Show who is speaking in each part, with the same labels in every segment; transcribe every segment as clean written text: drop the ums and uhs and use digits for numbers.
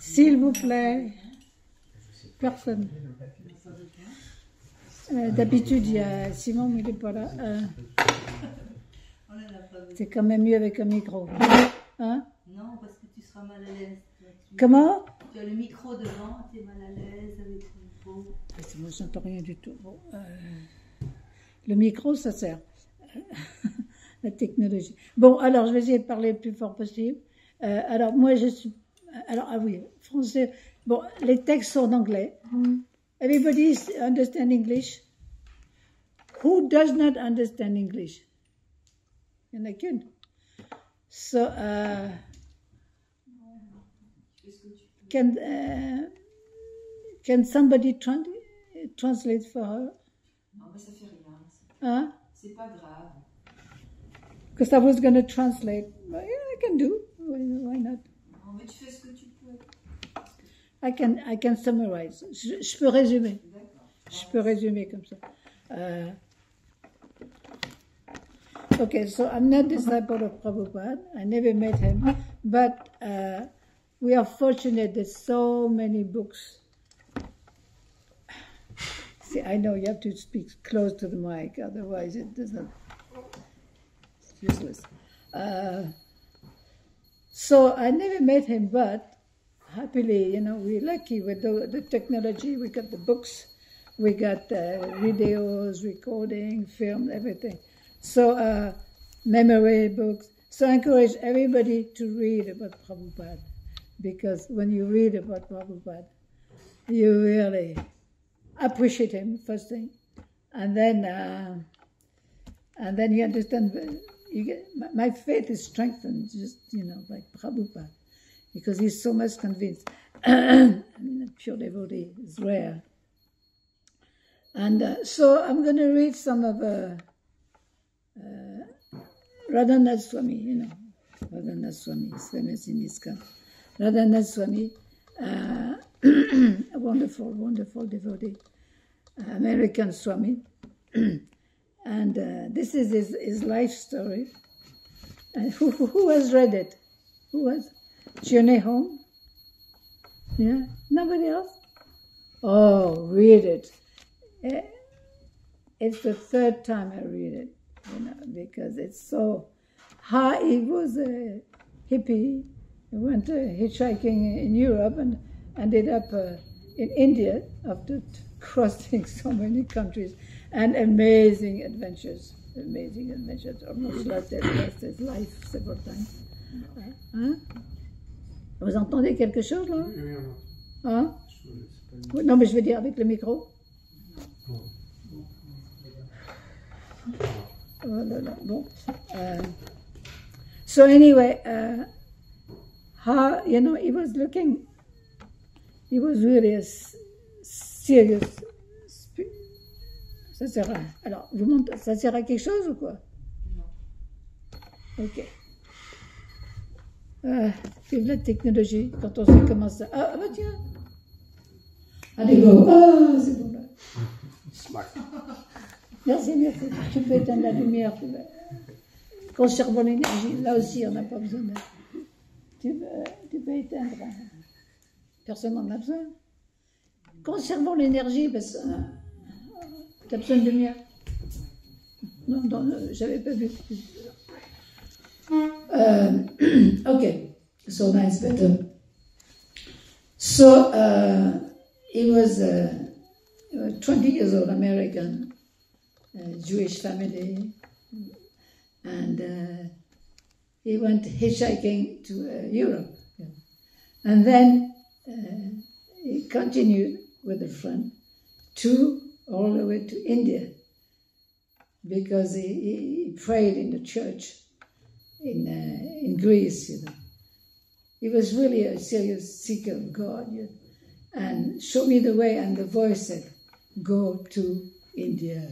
Speaker 1: S'il vous plaît. Personne. D'habitude, il y a Simon, mais il n'est pas là. C'est quand même mieux avec un micro. Hein?
Speaker 2: Non, parce que tu seras mal à l'aise.
Speaker 1: Comment?
Speaker 2: Tu as le micro devant, tu es mal à l'aise avec le micro.
Speaker 1: Moi, je n'entends rien du tout. Bon, le micro, ça sert. La technologie. Bon, alors, je vais essayer de parler le plus fort possible. Alors, moi, je suis... Alors, ah oui, français. Bon, les textes sont en anglais. Everybody understand English? Who does not understand English? Il y en a qu'une. So, can somebody translate for her?
Speaker 2: Non, mais ça fait rien.
Speaker 1: Hein?
Speaker 2: C'est pas grave.
Speaker 1: Because I was going to translate. But yeah, I can do. Why not?
Speaker 2: Non, mais tu fais ce que tu peux.
Speaker 1: I can summarize. Je peux résumer.
Speaker 2: D'accord.
Speaker 1: Je peux résumer comme ça. Okay, so I'm not disciple of Prabhupada. I never met him. But we are fortunate that so many books. See, I know you have to speak close to the mic, otherwise it doesn't. It's useless. So I never met him, but happily, you know, we're lucky with the technology. We got the books, we got videos, recording, film, everything. So memory books. So I encourage everybody to read about Prabhupada, because when you read about Prabhupada, you really appreciate him, first thing, and then you understand. You get, my faith is strengthened, just, you know, by Prabhupada, because he's so much convinced. I mean, a pure devotee is rare. And so I'm going to read some of Radhanath Swami, you know. Radhanath Swami is famous in ISKCON. Radhanath Swami, a wonderful, wonderful devotee, American Swami. And this is his life story. And who has read it? Who has? Journey Home? Yeah? Nobody else? Oh, read it. It's the third time I read it, you know, because it's so high. He was a hippie. He went hitchhiking in Europe and ended up in India after crossing so many countries. And amazing adventures, almost lost his life several times. Hein? Vous entendez quelque chose là? Hein? Non, mais je veux dire avec le micro. Oh là là, bon. So anyway, how, you know, he was really a serious. Ça sert à... Alors, ça sert à quelque chose ou quoi?
Speaker 2: Non.
Speaker 1: Ok. Vive la technologie, quand on sait comment ça... Ah bah tiens. Allez, go. Ah, c'est bon là.
Speaker 3: Smart.
Speaker 1: Merci, merci. Tu peux éteindre la lumière. Conservons l'énergie. Là aussi, on n'a pas besoin de... Tu peux éteindre. Personne n'en a besoin. Conservons l'énergie parce que... T'as besoin de lumière? Non, j'avais pas vu. Okay, so nice, but so he was 20 years old, American, Jewish family, and he went hitchhiking to Europe, and then he continued with a friend all the way to India, because he prayed in the church in Greece, you know. He was really a serious seeker of God, you know, and showed me the way, and the voice said, go to India.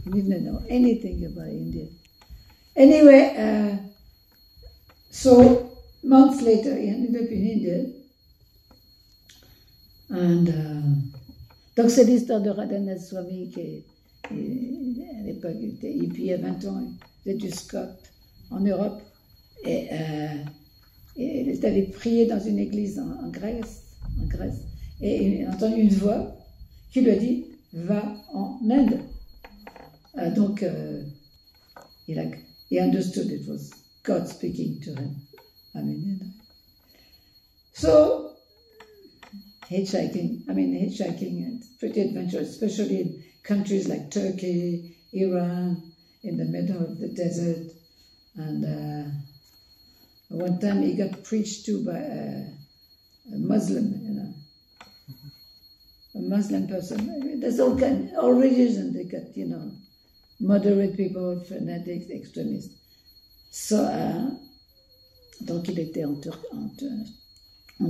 Speaker 1: He didn't know anything about India. Anyway, so months later, he ended up in India, and donc c'est l'histoire de Radhanath Swami qui à l'époque il était hippie à 20 ans, il faisait du Scott en Europe, et il est allé prier dans une église en Grèce, et il a entendu une voix qui lui a dit « Va en Inde ». Donc, he understood it was God speaking to him. I mean, you know. So, hitchhiking is pretty adventurous, especially in countries like Turkey, Iran, in the middle of the desert. And one time he got preached to by a Muslim, you know, a Muslim person. I mean, there's all religions. They got, you know, moderate people, fanatics, extremistes. So, donc il était en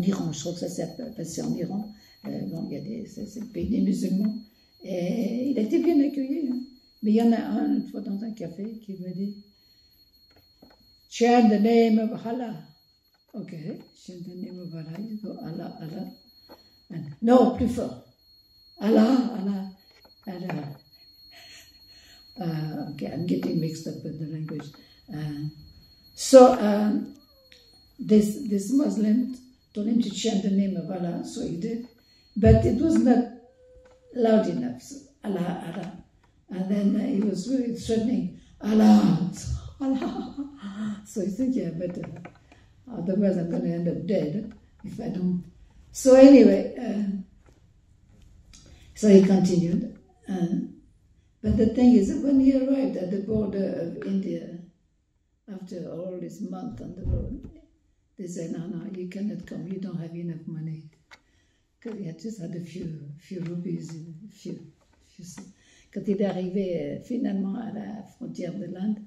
Speaker 1: Iran, je crois que ça s'est passé en Iran. Bon, c'est le pays des musulmans. Et il a été bien accueilli. Hein. Mais il y en a un, une fois dans un café, qui me dit chant the name of Allah. Okay, chant the name of Allah. You go Allah, Allah. And, no, plus fort. Allah, Allah, Allah. Okay, I'm getting mixed up with the language. This Muslim told him to chant the name of Allah, so he did. But it was not loud enough. So, Allah, Allah. And then he was really threatening, Allah, Allah. So he said, yeah, but otherwise I'm going to end up dead if I don't. So anyway, so he continued. But the thing is that when he arrived at the border of India, after all this month on the road, they said, no, you cannot come, you don't have enough money. Because he had just had a few rupees, few. Quand il est arrivé finalement à la frontière de l'Inde,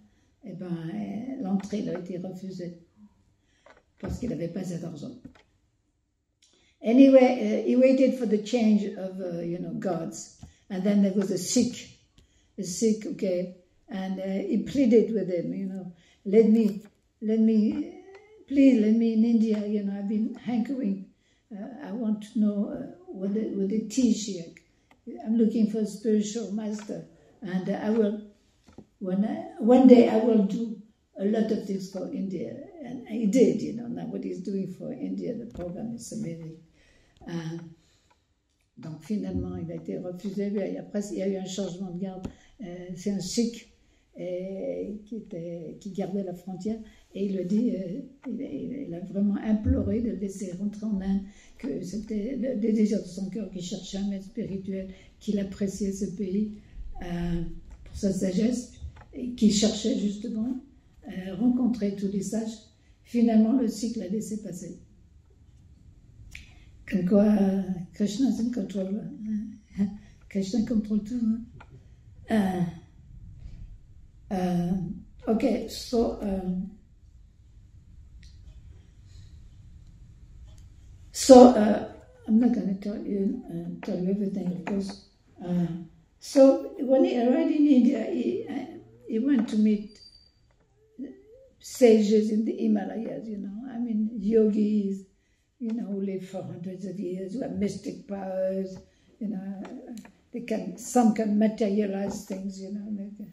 Speaker 1: eh ben, l'entrée lui a été refusée parce qu'il n'avait pas assez d'argent. Anyway, he waited for the change of, gods. And then there was a Sikh, okay, and he pleaded with him, you know, please let me in India, you know, I've been hankering, I want to know what they teach here. I'm looking for a spiritual master, and I will, one day I will do a lot of things for India, and he did, you know, now what he's doing for India, the program is amazing. Donc finalement, il a été refusé, et après il y a eu un changement de garde, c'est un Sikh qui gardait la frontière, et il le dit, il a vraiment imploré de le laisser rentrer en Inde, que c'était le désir de son cœur, qu'il cherchait un maître spirituel, qu'il appréciait ce pays pour sa sagesse, et qu'il cherchait justement rencontrer tous les sages. Finalement, le Sikh l'a laissé passer. Comme quoi, Krishna is in control. Krishna contrôle tout. Okay, so I'm not going to tell you everything, of course. So when he arrived in India, he went to meet sages in the Himalayas, you know. I mean, yogis, you know, who live for hundreds of years, who have mystic powers, you know. Some can materialize things, you know, like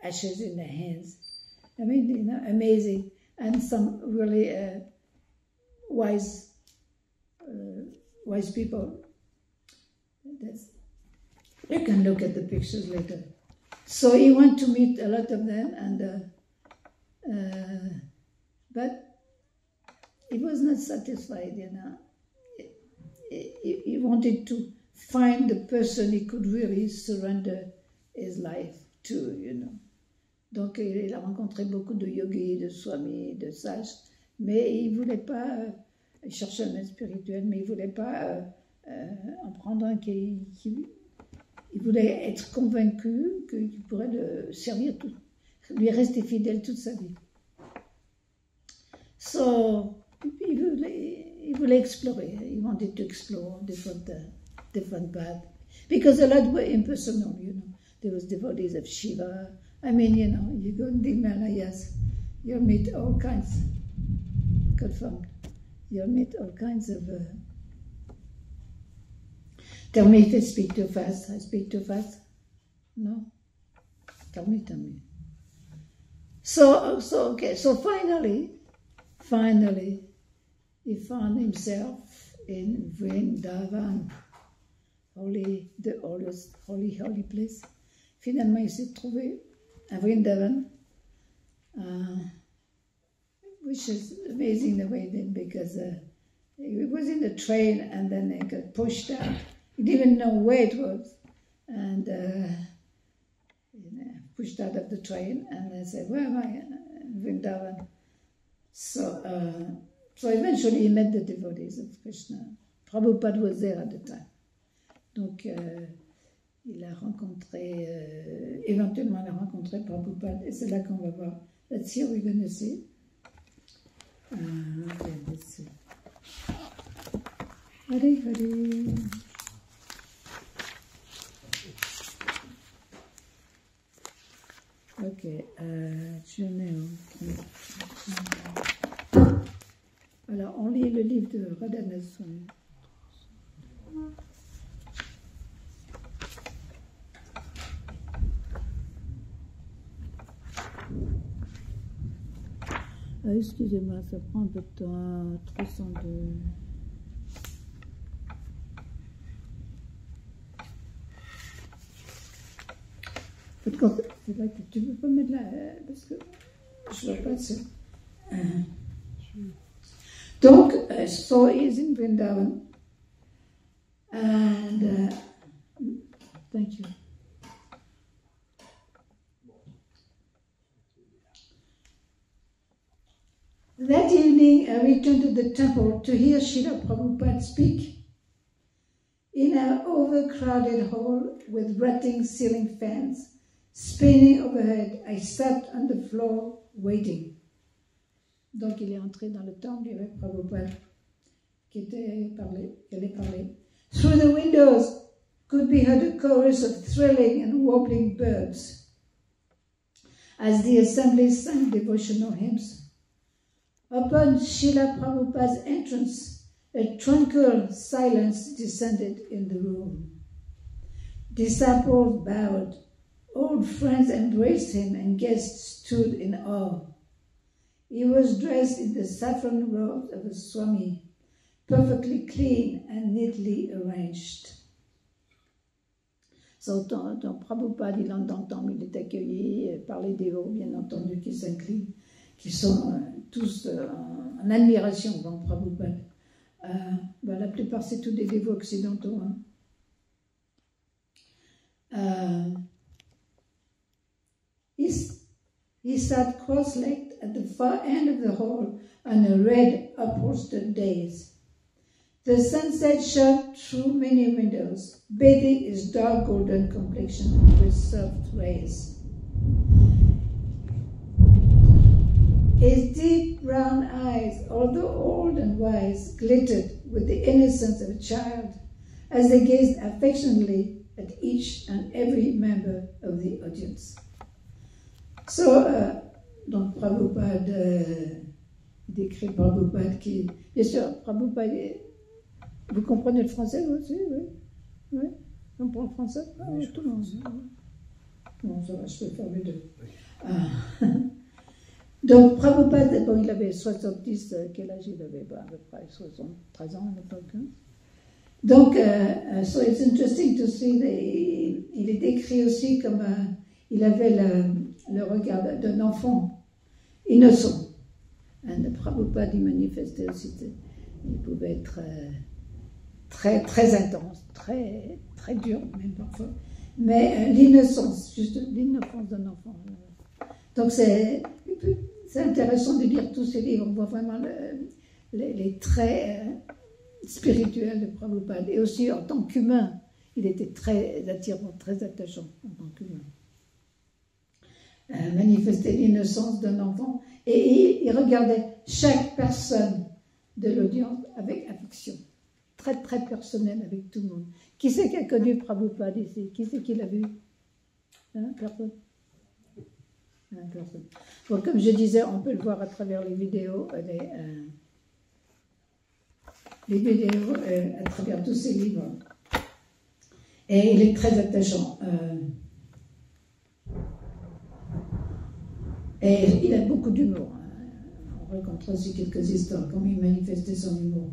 Speaker 1: ashes in their hands. I mean, you know, amazing. And some really wise people. You can look at the pictures later. So he went to meet a lot of them, and but he was not satisfied, you know. He wanted to find the person he could really surrender his life to, you know. Donc il a rencontré beaucoup de yogis, de swamis, de sages, mais il voulait pas, il cherchait un maître spirituel, mais il voulait pas en prendre un il voulait être convaincu qu'il pourrait le servir, lui rester fidèle toute sa vie. So, il voulait explorer. He wanted to explore different paths. Because a lot were impersonal, you know. There was devotees of Shiva. I mean, you know, you go in the Himalayas, you'll meet all kinds, confirmed. You'll meet all kinds of... Tell me if I speak too fast. I speak too fast? No? Tell me. So okay, so finally, he found himself in Vrindavan, the oldest holy place. Finalement, il s'est trouvé à Vrindavan, which is amazing the way he did, because he was in the train and then he got pushed out. He didn't know where it was, and pushed out of the train, and they said, "Where am I?" Vrindavan. So eventually he met the devotees of Krishna. Prabhupada was there at the time. Donc il a rencontré, éventuellement il a rencontré Prabhupada, et c'est là qu'on va voir. Let's see, we're going to see. Okay, let's see. Hare Hare. Ok, je mets alors, on lit le livre de Radhanath Swami. Excusez-moi, ça prend un peu de temps. 302. C'est vrai que tu ne peux pas mettre là, parce que je ne vois pas ça. Donc, so he's in Vrindavan, and thank you. That evening, I returned to the temple to hear Srila Prabhupada speak. In an overcrowded hall with rotting ceiling fans spinning overhead, I sat on the floor waiting. Donc il est entré dans le temple, il y avait Prabhupada qui allait parler. Through the windows could be heard a chorus of thrilling and warbling birds as the assembly sang devotional hymns. Upon Srila Prabhupada's entrance, a tranquil silence descended in the room. Disciples bowed, old friends embraced him, and guests stood in awe. He was dressed in the saffron robes of a Swami, perfectly clean and neatly arranged. So, dans Prabhupada, il entend, il est accueilli par les dévots, bien entendu, qui s'inclinent, qui sont tous en admiration devant Prabhupada. La plupart, c'est tous des dévots occidentaux. He sat cross-legged at the far end of the hall on a red upholstered dais. The sunset shone through many windows, bathing his dark golden complexion with soft rays. His deep brown eyes, although old and wise, glittered with the innocence of a child as they gazed affectionately at each and every member of the audience. So, donc Prabhupada, décrit Prabhupada qui, bien sûr, Prabhupada, vous comprenez le français aussi, oui? Oui? On comprend le français? Oui, tout le monde. Bon, ça va, je peux faire les deux. Oui. Donc, Prabhupada, bon, il avait 70, quel âge il avait? À peu près 73 ans à l'époque. Donc, so it's interesting to see, il est décrit aussi comme il avait le regard d'un enfant innocent. Et Prabhupada, il manifestait aussi, il pouvait être très, très intense, très, très dur, même parfois. Mais l'innocence, juste l'innocence d'un enfant. Donc, c'est intéressant de lire tous ces livres. On voit vraiment les traits spirituels de Prabhupada. Et aussi, en tant qu'humain, il était très attirant, très attachant en tant qu'humain. Manifester l'innocence d'un enfant. Et il regardait chaque personne de l'audience avec affection. Très, très personnel avec tout le monde. Qui c'est qui a connu Prabhupada ici? Qui c'est qui l'a vu? Personne? Personne. Bon, comme je disais, on peut le voir à travers les vidéos, à travers tous ces livres. Et il est très attachant. Et il a beaucoup d'humour. on racontera aussi quelques histoires, comment il manifestait son humour.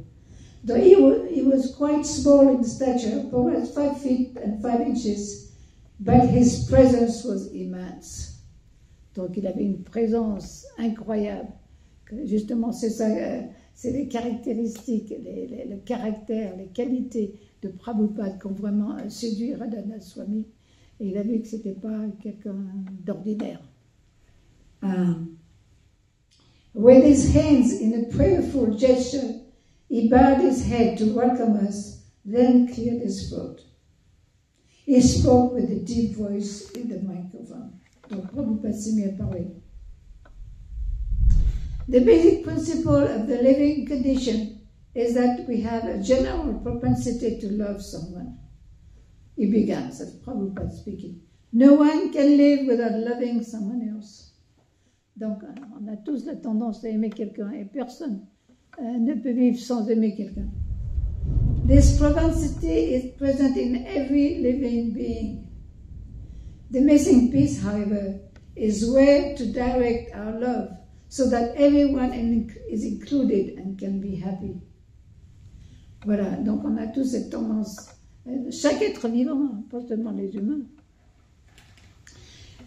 Speaker 1: Donc, he was quite small in stature, perhaps 5 feet and 5 inches, but his presence was immense. Donc, il avait une présence incroyable. Justement, c'est ça, c'est les caractéristiques, le caractère, les qualités de Prabhupada qui ont vraiment séduit Radhanath Swami. Et il a vu que ce n'était pas quelqu'un d'ordinaire. With his hands in a prayerful gesture, he bowed his head to welcome us, then cleared his throat. He spoke with a deep voice in the microphone. Donc, Prabhupada s'est mis à parler. The basic principle of the living condition is that we have a general propensity to love someone. He began, says Prabhupada speaking. No one can live without loving someone else. Donc, on a tous la tendance à aimer quelqu'un et personne ne peut vivre sans aimer quelqu'un. This propensity is present in every living being. The missing piece, however, is where to direct our love so that everyone is included and can be happy. Voilà, donc on a tous cette tendance, chaque être vivant, pas seulement les humains.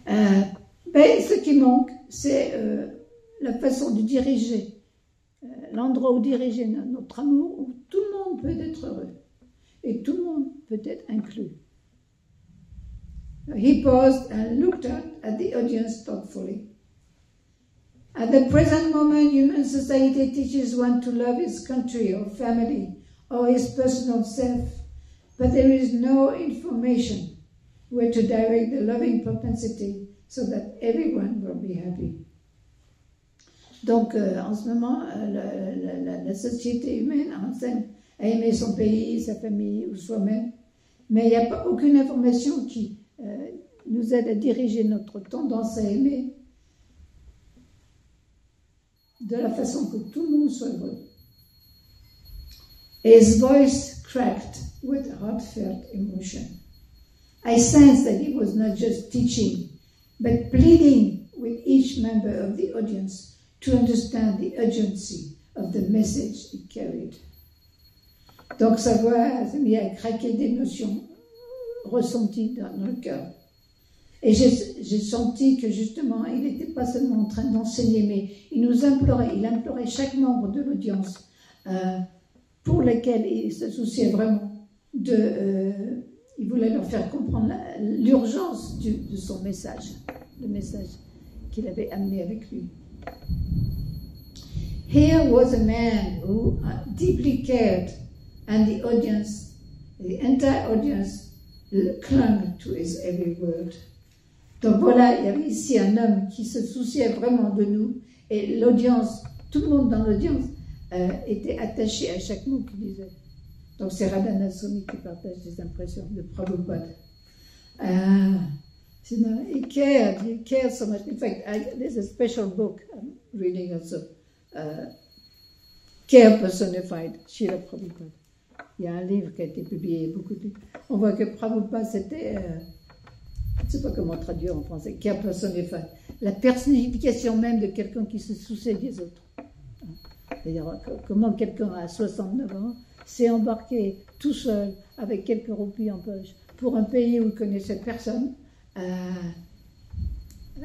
Speaker 1: Mais ce qui manque, c'est la façon de diriger, l'endroit où diriger notre amour, où tout le monde peut être heureux et tout le monde peut être inclus. He paused and looked out at the audience thoughtfully. At the present moment, human society teaches one to love his country or family or his personal self, but there is no information where to direct the loving propensity so that everyone will be happy. Donc, en ce moment, la société humaine enseigne à aimer son pays, sa famille ou soi-même, mais il n'y a pas aucune information qui nous aide à diriger notre tendance à aimer de la façon que tout le monde soit heureux. His voice cracked with heartfelt emotion. I sensed that he was not just teaching, but pleading with each member of the audience to understand the urgency of the message he carried. Donc sa voix s'est mise à craquer d'émotions ressenties dans le cœur. Et j'ai senti que justement, il n'était pas seulement en train d'enseigner, mais il implorait chaque membre de l'audience pour lesquels il se souciait vraiment il voulait leur faire comprendre l'urgence de son message, le message qu'il avait amené avec lui. Here was a man who deeply cared, and the entire audience clung to his every word. Donc voilà, il y avait ici un homme qui se souciait vraiment de nous, et l'audience, tout le monde dans l'audience était attaché à chaque mot qu'il disait. Donc c'est Radhanath Swami qui partage des impressions de Prabhupada. He cared so much. In fact, there's a special book I'm reading also, Care Personified, Srila Prabhupada. Il y a un livre qui a été publié, beaucoup de livres. On voit que Prabhupada, c'était, je ne sais pas comment traduire en français, Care Personified, la personnification même de quelqu'un qui se soucie des autres. C'est-à-dire, comment quelqu'un à 69 ans s'est embarqué tout seul, avec quelques roupies en poche, pour un pays où il connaissait personne.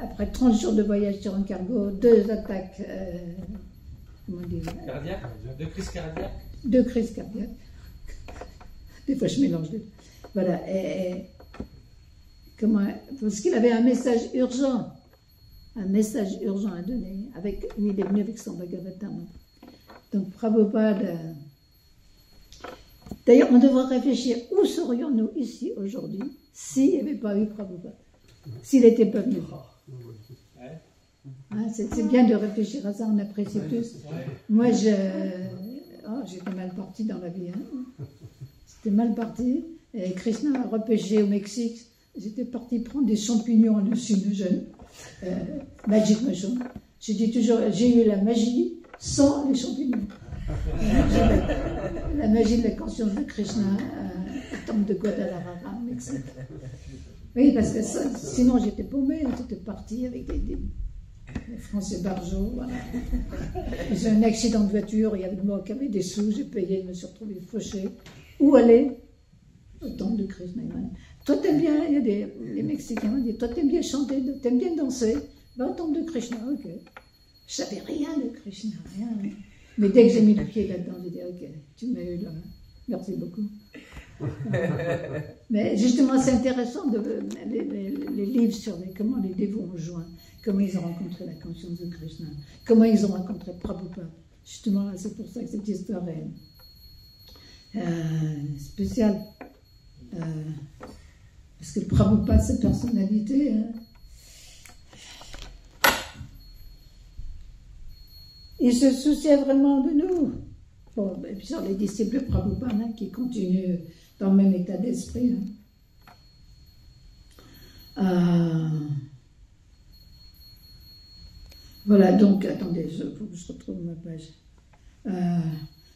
Speaker 1: Après 30 jours de voyage sur un cargo, 2 attaques, comment dire,
Speaker 3: cardiaques, 2 crises cardiaques.
Speaker 1: 2 crises cardiaques. Des fois je mélange deux. Voilà. Parce qu'il avait un message urgent à donner. Il est venu avec son Bhagavatam. Donc Prabhupada. D'ailleurs, on devrait réfléchir où serions-nous ici aujourd'hui s'il n'y avait pas eu Prabhupada, s'il n'était pas venu. Hein, c'est bien de réfléchir à ça, on apprécie tous. Moi, j'étais mal partie dans la vie. Hein. C'était mal parti. Et Krishna a repêché au Mexique. J'étais partie prendre des champignons hallucinogènes, magic mushroom. J'ai dit toujours, j'ai eu la magie sans les champignons. La magie de la conscience de Krishna au temple de Guadalajara, au Mexique. Oui, parce que sinon j'étais paumée, j'étais partie avec Français Barjot, voilà. J'ai eu un accident de voiture, il y avait moi qui avait des sous, j'ai payé, je me suis retrouvée fauchée. Où aller? Au temple de Krishna. Toi, t'aimes bien, il y a des Mexicains qui disent, toi, t'aimes bien chanter, t'aimes bien danser, va au temple de Krishna, ok. Je savais rien de Krishna, rien. Mais dès que j'ai mis le pied là-dedans, j'ai dit, ok, tu m'as eu là, merci beaucoup. Mais justement, c'est intéressant, les livres sur comment les dévots ont joint, comment ils ont rencontré la conscience de Krishna, comment ils ont rencontré Prabhupada. Justement, c'est pour ça que cette histoire est spéciale. Parce que Prabhupada, cette personnalité, il se souciait vraiment de nous. Bon, et puis sur les disciples de Prabhupada qui continuent dans le même état d'esprit. Voilà, donc, attendez, il faut que je retrouve ma page.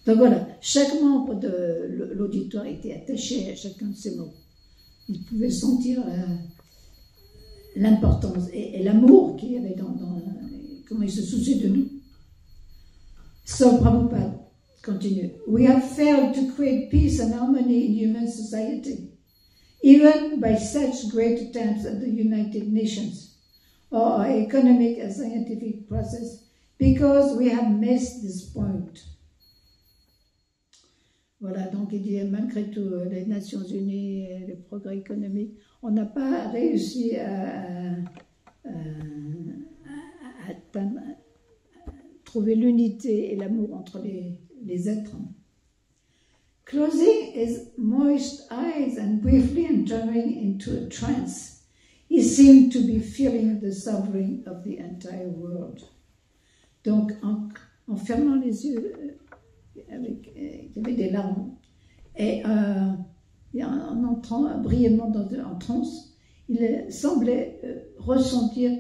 Speaker 1: Donc voilà, chaque membre de l'auditoire était attaché à chacun de ces mots. Il pouvait sentir l'importance et l'amour qu'il y avait dans comment il se souciait de nous. So Prabhupada continue. We have failed to create peace and harmony in human society, even by such great attempts at the United Nations or our economic and scientific process, because we have missed this point. Voilà, donc il dit, malgré tout, les Nations Unies et le progrès économique, on n'a pas réussi à trouver l'unité et l'amour entre les êtres. Closing his moist eyes and briefly entering into a trance, he seemed to be feeling the suffering of the entire world. Donc, en fermant les yeux, il y avait des larmes, et en entrant brièvement en transe, il semblait ressentir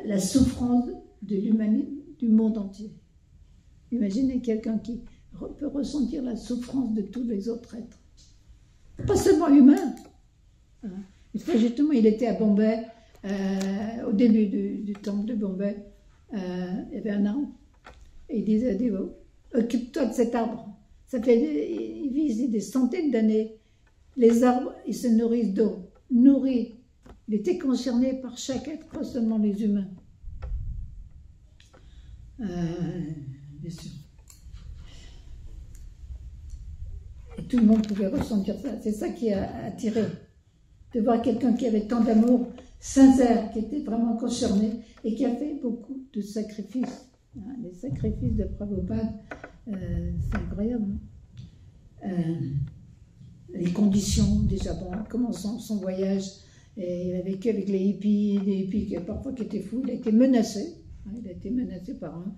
Speaker 1: la souffrance de l'humanité, du monde entier. Imaginez quelqu'un qui peut ressentir la souffrance de tous les autres êtres, pas seulement humains. Une fois justement, il était à Bombay, au début du temple de Bombay, il y avait un arbre, et il disait à Dévo, occupe-toi de cet arbre. Ça fait, il vit des centaines d'années. Les arbres, ils se nourrissent d'eau, nourris. Il était concerné par chaque être, pas seulement les humains. Bien sûr. Et tout le monde pouvait ressentir ça. C'est ça qui a attiré. De voir quelqu'un qui avait tant d'amour sincère, qui était vraiment concerné et qui a fait beaucoup de sacrifices. Les sacrifices de Prabhupada, c'est incroyable. Les conditions, déjà, bon, en commençant son voyage, et il a vécu avec les hippies qui parfois qui étaient fous, il a été menacé. Il a été menacé par un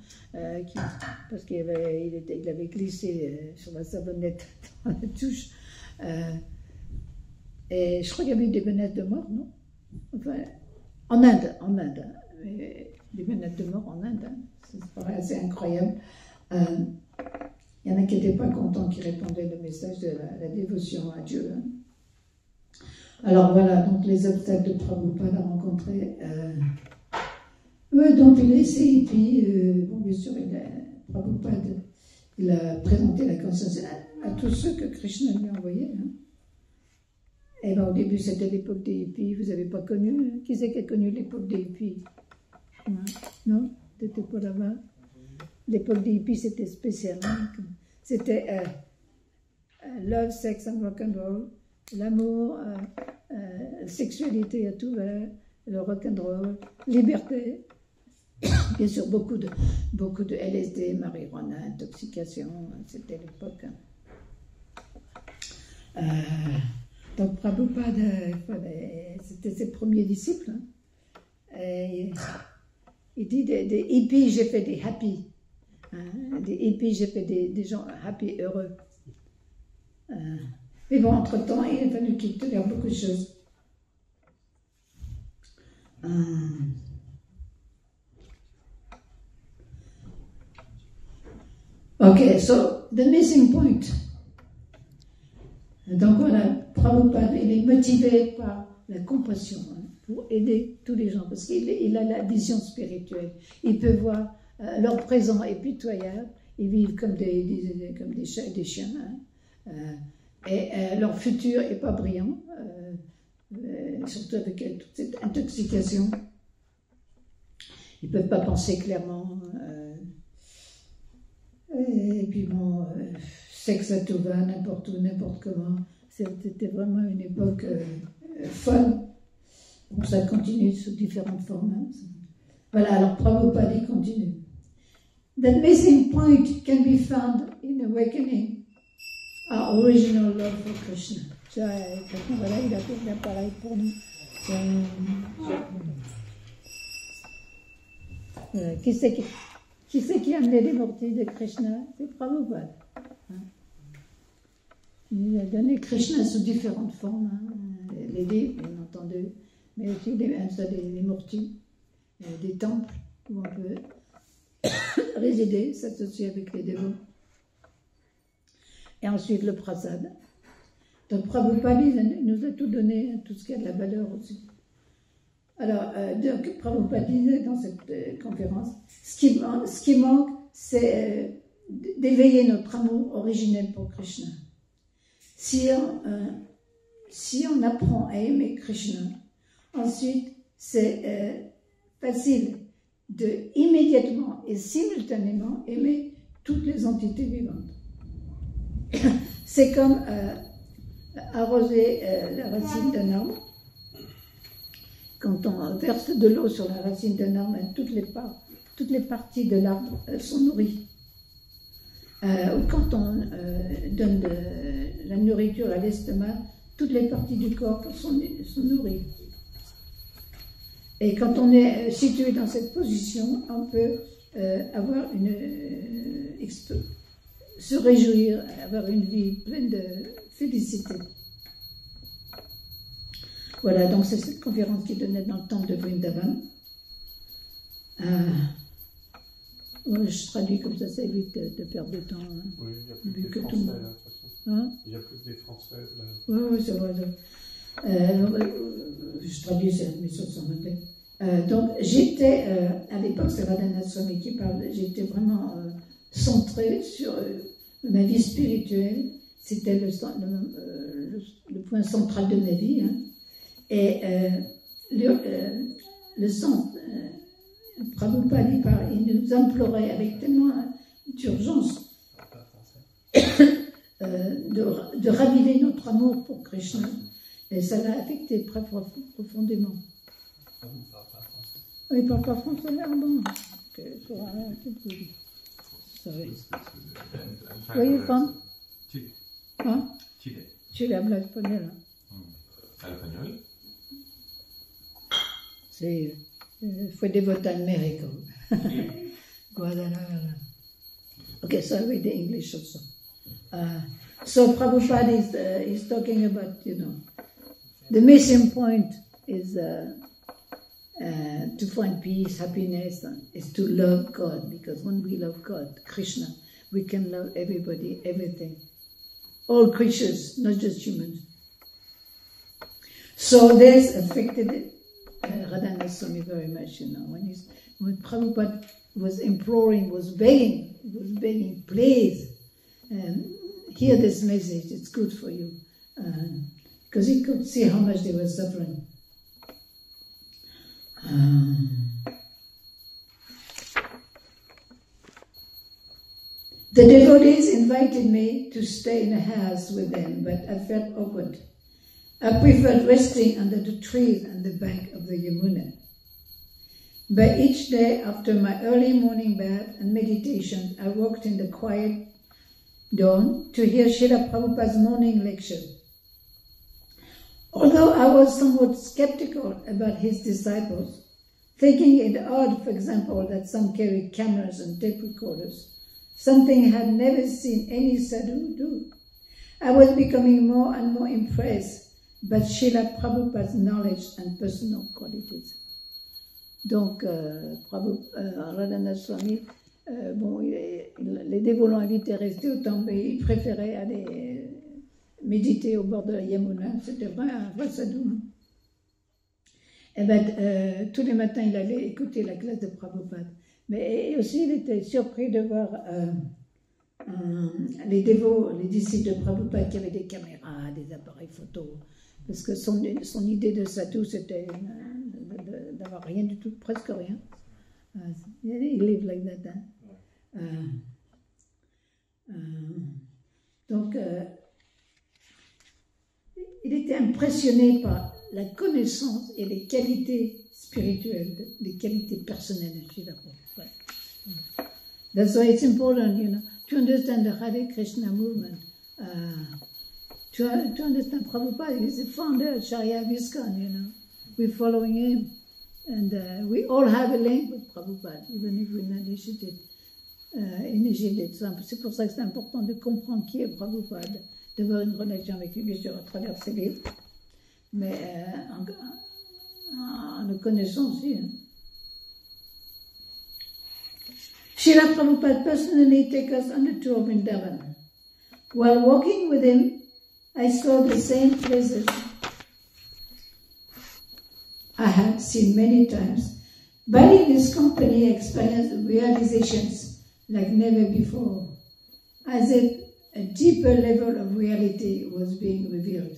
Speaker 1: parce qu'il avait glissé sur la savonnette dans la douche. Et je crois qu'il y avait eu des menaces de mort, non? Enfin, en Inde. Des menaces de mort en Inde. Ça paraît assez incroyable. Il y en a qui n'étaient pas contents, qui répondaient le message de la dévotion à Dieu. Alors voilà, donc les obstacles de Prabhupada à rencontrer. Donc il est hippie, bon, bien sûr, Prabhupada, il a présenté la conscience à tous ceux que Krishna lui a envoyés. Et ben, au début, c'était l'époque des hippies, vous n'avez pas connu, qui c'est qui a connu l'époque des hippies? Non? T'étais pas là-bas? L'époque des hippies, c'était spécial. C'était love, sex and rock and roll, l'amour, sexualité à tout va, le rock and roll, liberté. Bien sûr, beaucoup de LSD, marijuana, intoxication, c'était l'époque. Donc Prabhupada, c'était ses premiers disciples. Il dit des hippies, j'ai fait des happy. Des hippies, j'ai fait des gens happy, heureux. Mais bon, entre-temps, il a fallu qu'il tolère beaucoup de choses. Ok, so the missing point. Donc voilà, Prabhupada, il est motivé par la compassion hein, pour aider tous les gens, parce qu'il a la vision spirituelle. Il peut voir leur présent est pitoyable, ils vivent comme des chats et des chiens, hein, et leur futur n'est pas brillant, surtout avec toute cette intoxication. Ils ne peuvent pas penser clairement. Et puis bon, sexe à tout va, n'importe où, n'importe comment. C'était vraiment une époque folle. Bon, ça continue sous différentes formes. Hein. Voilà, alors Prabhupada continue. That missing point can be found in awakening our original love for Krishna. Voilà, il a fait bien pareil pour nous. Qui c'est qui a amené les mortiers de Krishna? C'est Prabhupada. Hein? Il a donné Krishna sous différentes formes, hein? Les livres, bien entendu, mais aussi les mortiers, des temples où on peut résider, s'associer avec les dévots. Et ensuite le prasad. Donc Prabhupada nous a tout donné, tout ce qui a de la valeur aussi. Alors, donc Prabhupada disait dans cette conférence, ce qui manque, c'est d'éveiller notre amour originel pour Krishna. Si on apprend à aimer Krishna, ensuite c'est facile de immédiatement et simultanément aimer toutes les entités vivantes. C'est comme arroser la racine d'un arbre. Quand on verse de l'eau sur la racine d'un arbre, toutes les parties de l'arbre sont nourries. Ou quand on donne de la nourriture à l'estomac, toutes les parties du corps sont nourries. Et quand on est situé dans cette position, on peut avoir se réjouir, avoir une vie pleine de félicité. Voilà, donc c'est cette conférence qui donnait dans le temple de Vrindavan. Je traduis comme ça évite de perdre de temps. Hein.
Speaker 4: Oui, il n'y a plus que des Français, là, de toute façon.
Speaker 1: Hein?
Speaker 4: Il n'y a plus que des Français.
Speaker 1: Oui, c'est vrai. Je traduis, c'est mes sources en anglais. Donc, j'étais, à l'époque, c'est Radhanath Swami qui parle, j'étais vraiment centrée sur ma vie spirituelle. C'était le point central de ma vie. Hein. Et le centre, Prabhupada, il nous implorait avec tellement d'urgence de raviver notre amour pour Krishna. Et ça l'a affecté profondément. Il ne parle pas français, ah bon. Sorry. Where are you from?
Speaker 5: Chile.
Speaker 1: Hein?
Speaker 5: Chile.
Speaker 1: Chile habla español.
Speaker 5: ¿Al español?
Speaker 1: Sí, fue devota en México. Guadalajara. Okay, so I read the English also. So Prabhupada is talking about, the missing point is to find peace, happiness, is to love God, because when we love God, Krishna, we can love everybody, everything. All creatures, not just humans. So this affected Radhanath Swami very much, when Prabhupada was imploring, was begging, please, hear this message, it's good for you. Because he could see how much they were suffering. The devotees invited me to stay in a house with them, but I felt awkward. I preferred resting under the trees on the bank of the Yamuna. But each day after my early morning bath and meditation, I walked in the quiet dawn to hear Srila Prabhupada's morning lecture. Although I was somewhat skeptical about his disciples, thinking it odd, for example, that some carried cameras and tape recorders, something I had never seen any sadhu do, I was becoming more and more impressed by Srila Prabhupada's knowledge and personal qualities. Donc, Radhanath Swami, les dévots l'ont invité à rester au temple et il préférait aller méditer au bord de la Yamuna. C'était vrai, un vrai sadhu. Eh ben, tous les matins, il allait écouter la classe de Prabhupada. Mais aussi, il était surpris de voir les dévots, les disciples de Prabhupada qui avaient des caméras, des appareils photo. Parce que son idée de sadhu, c'était d'avoir rien du tout, presque rien. Il live like that. Hein? Donc, il était impressionné par la connaissance et les qualités spirituelles, les qualités personnelles de Srila Prabhupada. That's why it's important, to understand the Hare Krishna movement. To understand Prabhupada, he's the founder of Charya ISKCON, We're following him. And we all have a link with Prabhupada, even if we're not initiated. C'est pour ça que c'est important de comprendre qui est Prabhupada, d'avoir une relation avec lui, bien sûr, à travers ses livres, mais en le connaissant aussi. Hein. Srila Prabhupada personally took us on the tour of Vrindavan. While walking with him, I saw the same places I had seen many times, but in his company I experienced realizations like never before, as if a deeper level of reality was being revealed.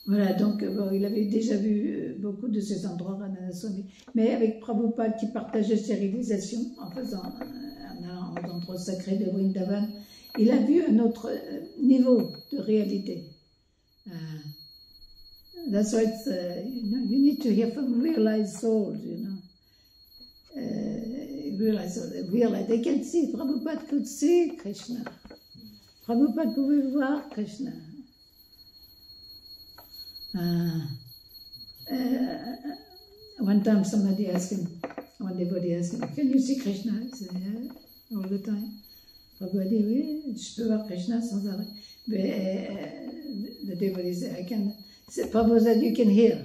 Speaker 1: Voilà, donc bon, il avait déjà vu beaucoup de ces endroits, Ranana Swami, mais avec Prabhupada qui partageait ses réalisations en allant aux endroits sacrés de Vrindavan, il a vu un autre niveau de réalité. That's why it's, you need to hear from realized souls, realize, they can see, Prabhupada could see Krishna. Prabhupada pouvait voir Krishna. One time somebody asked him, one devotee asked him, can you see Krishna? He said, yeah, all the time. Prabhupada dit, oui, je peux voir Krishna sans arrêt. Mais the devotee said, I can. Prabhupada said, you can hear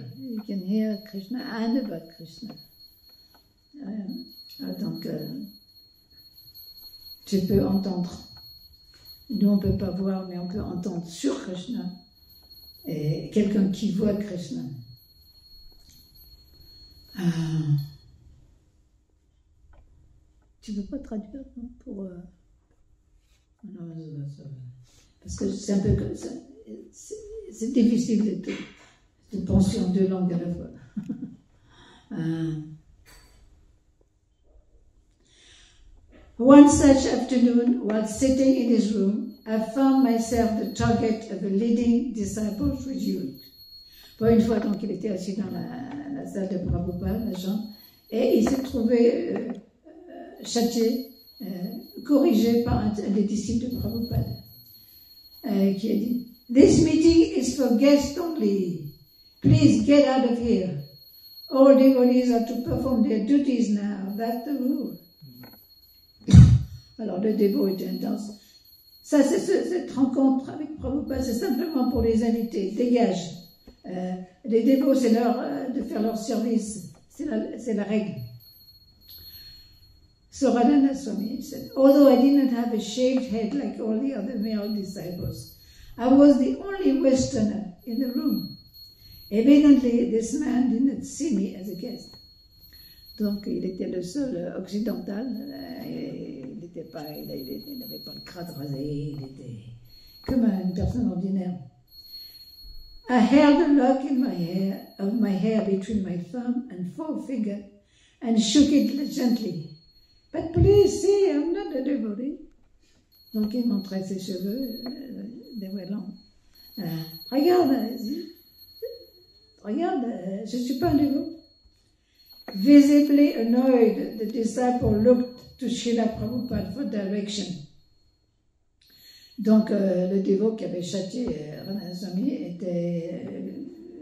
Speaker 1: Krishna and about Krishna. Donc, tu peux entendre. Nous, on ne peut pas voir, mais on peut entendre sur Krishna. Et quelqu'un qui voit Krishna. Tu ne veux pas traduire pour... Non, parce que c'est un peu comme ça. C'est difficile de penser en deux langues à la fois. One such afternoon, while sitting in his room, I found myself the target of a leading disciple's rebuke. Pour une fois, donc, il était assis dans la salle de Prabhupada, la chambre, et il s'est trouvé châtié, corrigé par un des disciples de Prabhupada, qui a dit, "This meeting is for guests only. Please get out of here. All devotees are to perform their duties now. That's the rule." Alors le dévot était intense. Ça, cette rencontre avec Prabhupada, c'est simplement pour les invités. Dégage. Les dévots, c'est leur de faire leur service. C'est la règle. So Ranana Swami said, although I did not have a shaved head like all the other male disciples, I was the only Westerner in the room. Evidently, this man did not see me as a guest. Donc, il était le seul occidental. Il n'avait pas le crâne rasé. Il était comme une personne ordinaire. I held a lock in my hair between my thumb and forefinger and shook it gently. But please see, I'm not a devotee. Donc, il montrait ses cheveux, des longs. Regarde, je ne suis pas un dévot. Visibly annoyed, the disciple looked to Srila Prabhupada for direction. Donc, le dévot qui avait châtié Ranana Swami était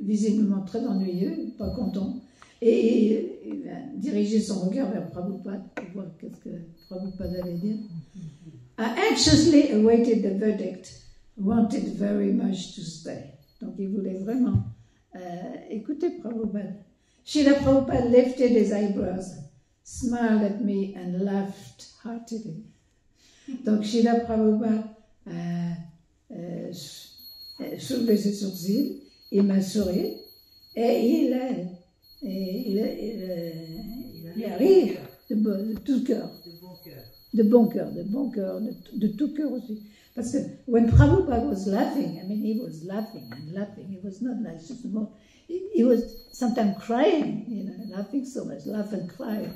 Speaker 1: visiblement très ennuyeux, pas content, et il a dirigé son regard vers Prabhupada pour voir qu'est-ce que Prabhupada allait dire. I anxiously awaited the verdict, wanted very much to stay. Donc, il voulait vraiment écouter Prabhupada. Srila Prabhupada lifted his eyebrows, smiled at me and laughed heartily. Donc Srila Prabhupada soulevait ses sourcils, il m'a souri et il Et il arrive de tout cœur.
Speaker 2: De bon cœur.
Speaker 1: De bon cœur, de tout cœur aussi. Parce que when Prabhupada was laughing, I mean, he was laughing and laughing. He was not like just more. He was sometimes crying, you know, laughing so much, laugh and cry.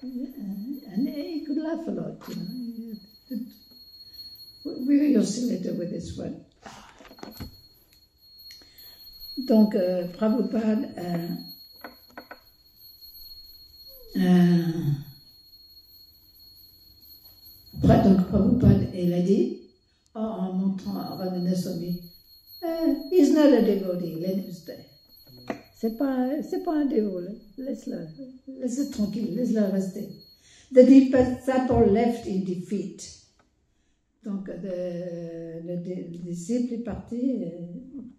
Speaker 1: And he could laugh a lot, you know. We oscillated with this one. Donc, Prabhupada donc Prabhupada, il a dit, en montrant à Radhanath Swami, he's not a devotee, let him stay. C'est pas un dévot, laisse-le tranquille, laisse-le rester. The disciple left in defeat. Donc, le disciple est parti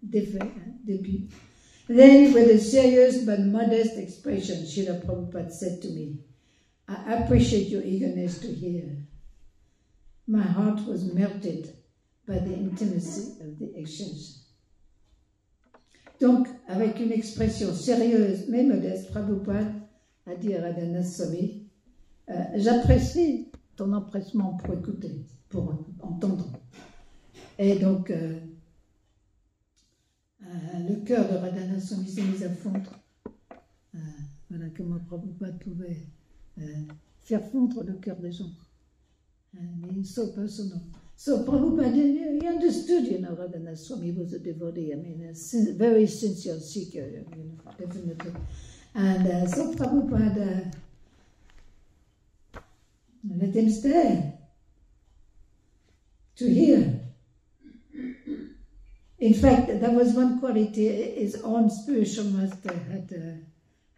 Speaker 1: défait, depuis. Then, with a serious but modest expression, Srila Prabhupada said to me, I appreciate your eagerness to hear. My heart was melted by the intimacy of the exchange. Donc, avec une expression sérieuse mais modeste, Prabhupada a dit à Radhanath Swami, j'apprécie ton empressement pour écouter, pour entendre. Et donc, le cœur de Radhanath Swami s'est mis à fondre. Voilà comment Prabhupada pouvait faire fondre le cœur des gens. And he's so personal. So Prabhupada, he understood, you know, Radhanath Swami was a devotee. I mean, a very sincere seeker, you know, definitely. And so Prabhupada let him stay to hear. In fact, that was one quality his own spiritual master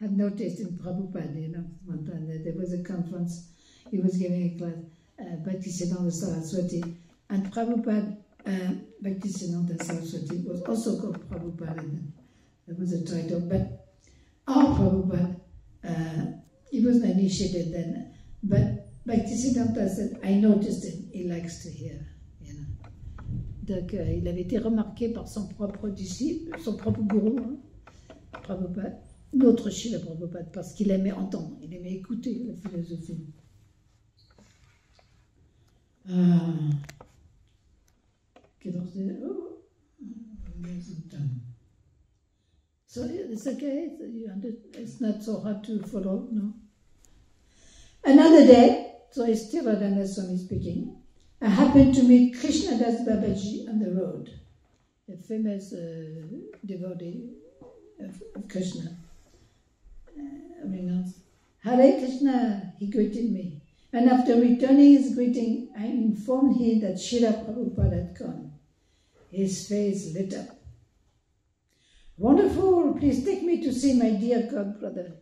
Speaker 1: had noticed in Prabhupada, you know. One time there was a conference, he was giving a class, Bhaktisiddhanta Saraswati, and Prabhupada, Bhaktisiddhanta Saraswati was also called Prabhupada, and that was a title, but our Prabhupada, he wasn't initiated then, but Bhaktisiddhanta said, I noticed him, he likes to hear. Donc, il avait été remarqué par son propre disciple, son propre gourou, hein, Prabhupada, notre Srila Prabhupada, parce qu'il aimait entendre, il aimait écouter la philosophie. Quelle heure c'est? Oh, so it's okay, it's not so hard to follow, no? Another day, so it's still Radhanath Swami speaking, I happened to meet Krishnadas Babaji on the road, a famous devotee of Krishna. Hare Krishna, he greeted me. And after returning his greeting, I informed him that Srila Prabhupada had come. His face lit up. Wonderful, please take me to see my dear God brother.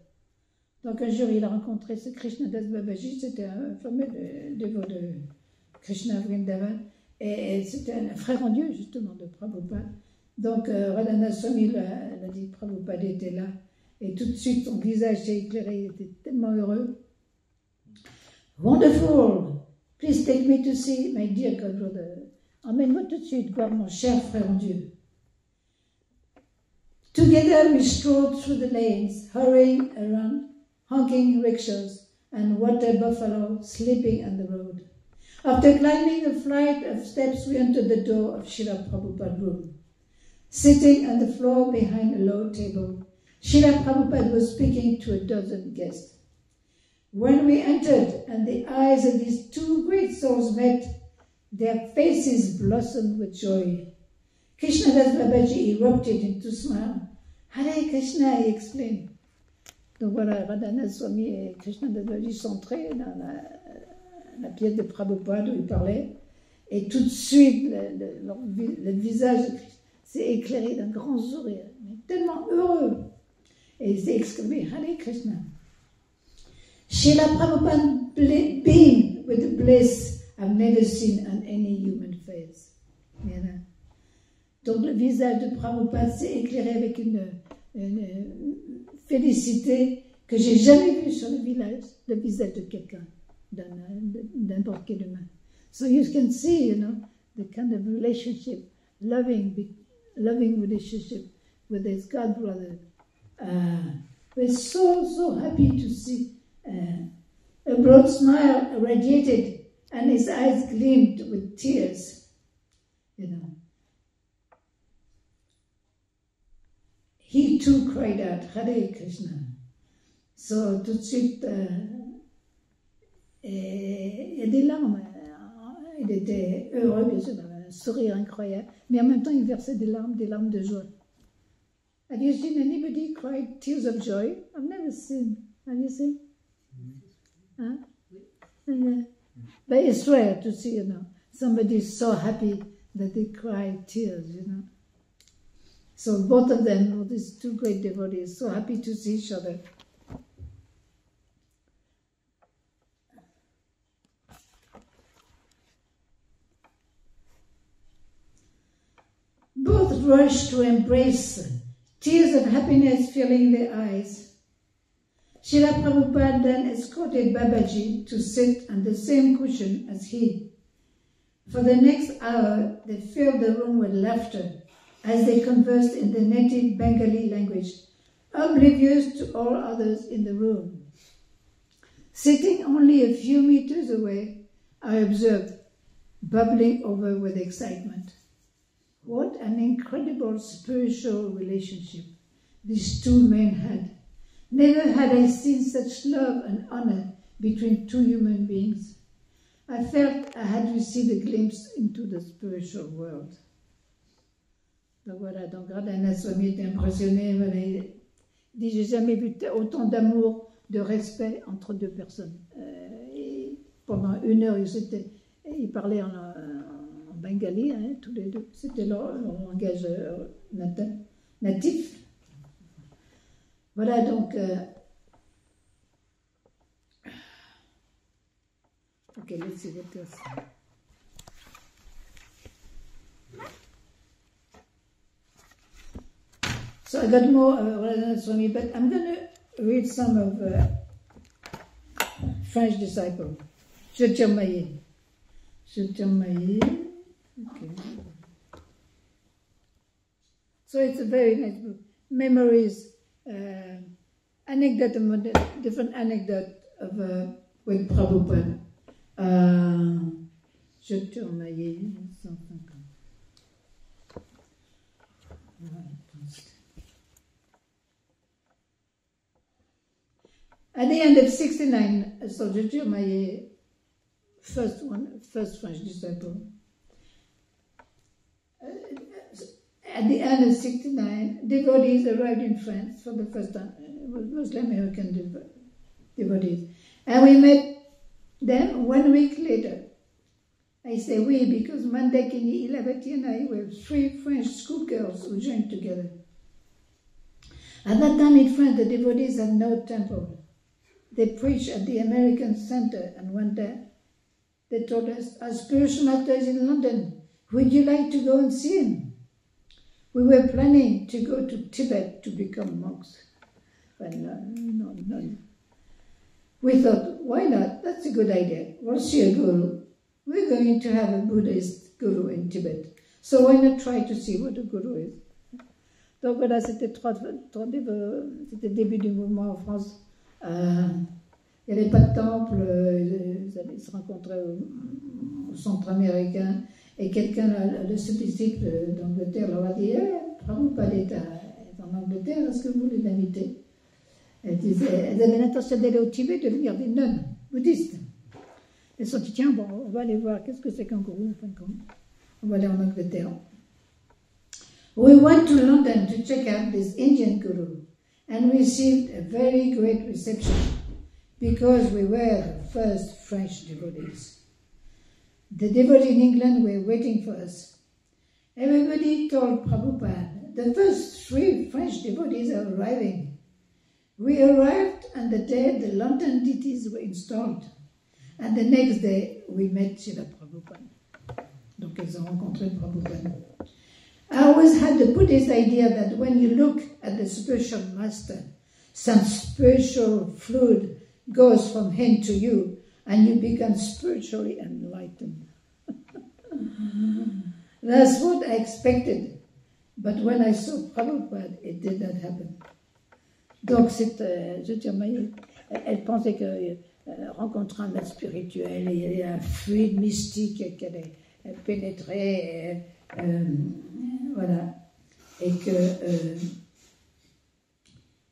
Speaker 1: Donc un jour, il a rencontré ce Krishnadas Babaji, c'était un fameux dévot de Krishna Vrindavan, et c'était un frère en Dieu, justement, de Prabhupada. Donc, Radhanath Swami l'a dit, Prabhupada était là, et tout de suite, son visage s'est éclairé, il était tellement heureux. Wonderful! Please take me to see my dear God brother. Emmène-moi tout de suite voir mon cher frère en Dieu. Together we strolled through the lanes, hurrying around, honking rickshaws, and water buffalo sleeping on the road. After climbing a flight of steps, we entered the door of Srila Prabhupada's room. Sitting on the floor behind a low table, Srila Prabhupada was speaking to a dozen guests. When we entered and the eyes of these two great souls met, their faces blossomed with joy. Krishnadas Babaji erupted into smile. Hare Krishna, he exclaimed. Donc voilà, Radhanath Swami et Krishnadas Babaji sont entrés dans la pièce de Prabhupada où il parlait, et tout de suite, le visage de Christ s'est éclairé d'un grand sourire, mais tellement heureux. Et il s'est exclamé, Hare Krishna. Srila Prabhupada beamed with the bliss I've never seen on any human face. Donc le visage de Prabhupada s'est éclairé avec une félicité que j'ai jamais vue sur le visage de quelqu'un, n'importe quel humain. So you can see, you know, the kind of relationship, loving relationship with his God brother. We're so happy to see. A broad smile radiated, and his eyes gleamed with tears. You know. He too cried out, Hare Krishna. So tout de suite, il y a des larmes. Il était heureux, bien sûr, un sourire incroyable, mais en même temps, il versait des larmes de joie. Have you seen anybody cry tears of joy? I've never seen. Have you seen? Huh? Yeah. But it's rare to see, you know, somebody so happy that they cry tears, you know. So both of them, these two great devotees, so happy to see each other. Both rushed to embrace, tears of happiness filling their eyes. Srila Prabhupada then escorted Babaji to sit on the same cushion as he. For the next hour, they filled the room with laughter as they conversed in the native Bengali language, oblivious to all others in the room. Sitting only a few meters away, I observed, bubbling over with excitement. What an incredible spiritual relationship these two men had. Never had I seen such love and honor between two human beings. I felt I had received a glimpse into the spiritual world. Donc voilà, donc Radhanath Swami était impressionné. Voilà, il dit, j'ai jamais vu autant d'amour, de respect entre deux personnes. Et pendant 1 heure, ils parlaient en bengali, hein, tous les deux. C'était leur langage natif. Voilà, donc... ok, let's see what else. So I got more Radhanath Swami, but I'm going to read some of French disciple. Jyotirmayi. Jyotirmayi. Okay. So it's a very nice book. Memories, anecdote, different anecdote of with Prabhupada. Jyotirmayi, something. At the end of 69, so Jyotirmayi, first French disciple. At the end of 69, devotees arrived in France for the first time. It was Muslim American devotees. And we met them 1 week later. I say we because Mandakini, Ilavati and I were 3 French schoolgirls who joined together. At that time in France, the devotees had no temple. They preached at the American Center, and one day they told us, our spiritual master is in London. Would you like to go and see him? We were planning to go to Tibet to become monks. But no. We thought, why not? That's a good idea. We'll see a guru. We're going to have a Buddhist guru in Tibet. So why not try to see what a guru is? Donc voilà, c'était le début du mouvement en France. Il n'y avait pas de temple, ils se rencontraient au centre américain, et quelqu'un, le disciple d'Angleterre, leur a dit Prabhupada est en Angleterre, est-ce que vous voulez l'inviter? Elles avaient l'intention d'aller au Tibet, de devenir des nonnes bouddhistes. Elles se sont dit tiens, bon, on va aller voir, qu'est-ce que c'est qu'un gourou en fin de compte? On va aller en Angleterre. We went to London to check out this Indian guru. And received a very great reception because we were the first French devotees. The devotees in England were waiting for us. Everybody told Prabhupada, the first 3 French devotees are arriving. We arrived on the day the London deities were installed. And the next day, we met Srila Prabhupada. Donc elles ont rencontré Prabhupada. I always had the Buddhist idea that when you look at the spiritual master, some spiritual fluid goes from him to you, and you become spiritually enlightened. That's what I expected. But when I saw Prabhupada, it did not happen. Donc, je veux dire, elle pensait que rencontrant un maître spirituel, il y avait un fluide mystique qu'elle pénétrait, voilà, et que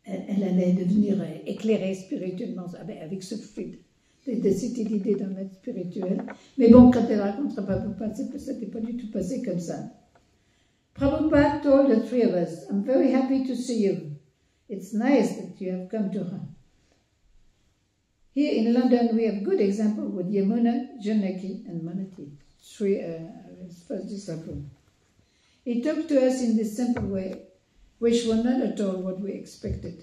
Speaker 1: elle allait devenir éclairée spirituellement avec ce fluide. C'était l'idée d'un maître spirituel. Mais bon, quand elle raconte Prabhupada, ça n'était pas du tout passé comme ça. Prabhupada told the three of us, I'm very happy to see you. It's nice that you have come to her. Here in London, we have good example with Yamuna, Janaki, and Manati, three first disciples. He talked to us in this simple way, which were not at all what we expected.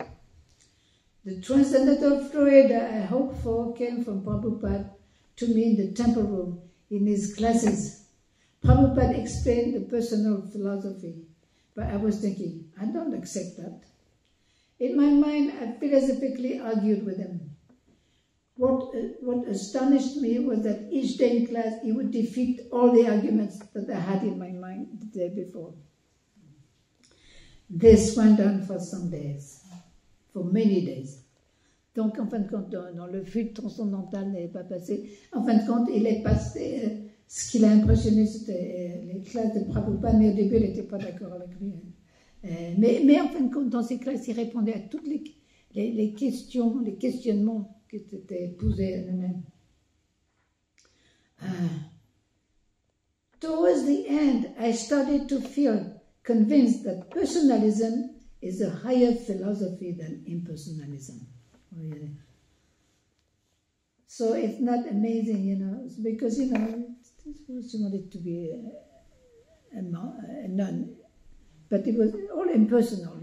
Speaker 1: The transcendental fluid I hoped for came from Prabhupada to me in the temple room in his classes. Prabhupada explained the personal philosophy, but I was thinking, I don't accept that. In my mind, I philosophically argued with him. What astonished me was that each day in class he would defeat all the arguments that I had in my mind the day before. This went on for some days, for many days. Donc, en fin de compte, dans le fluide transcendantal n'est pas passé. En fin de compte, il est passé. Ce qui l'a impressionné, c'était les classes de Prabhupada, mais au début, elle n'était pas d'accord avec lui. Mais en fin de compte, dans ces classes, il répondait à toutes les questions, les questionnements qui étaient posés à nous-mêmes. Towards the end, I started to feel convinced that personalism is a higher philosophy than impersonalism. So it's not amazing, because, she wanted to be a nun, but it was all impersonal,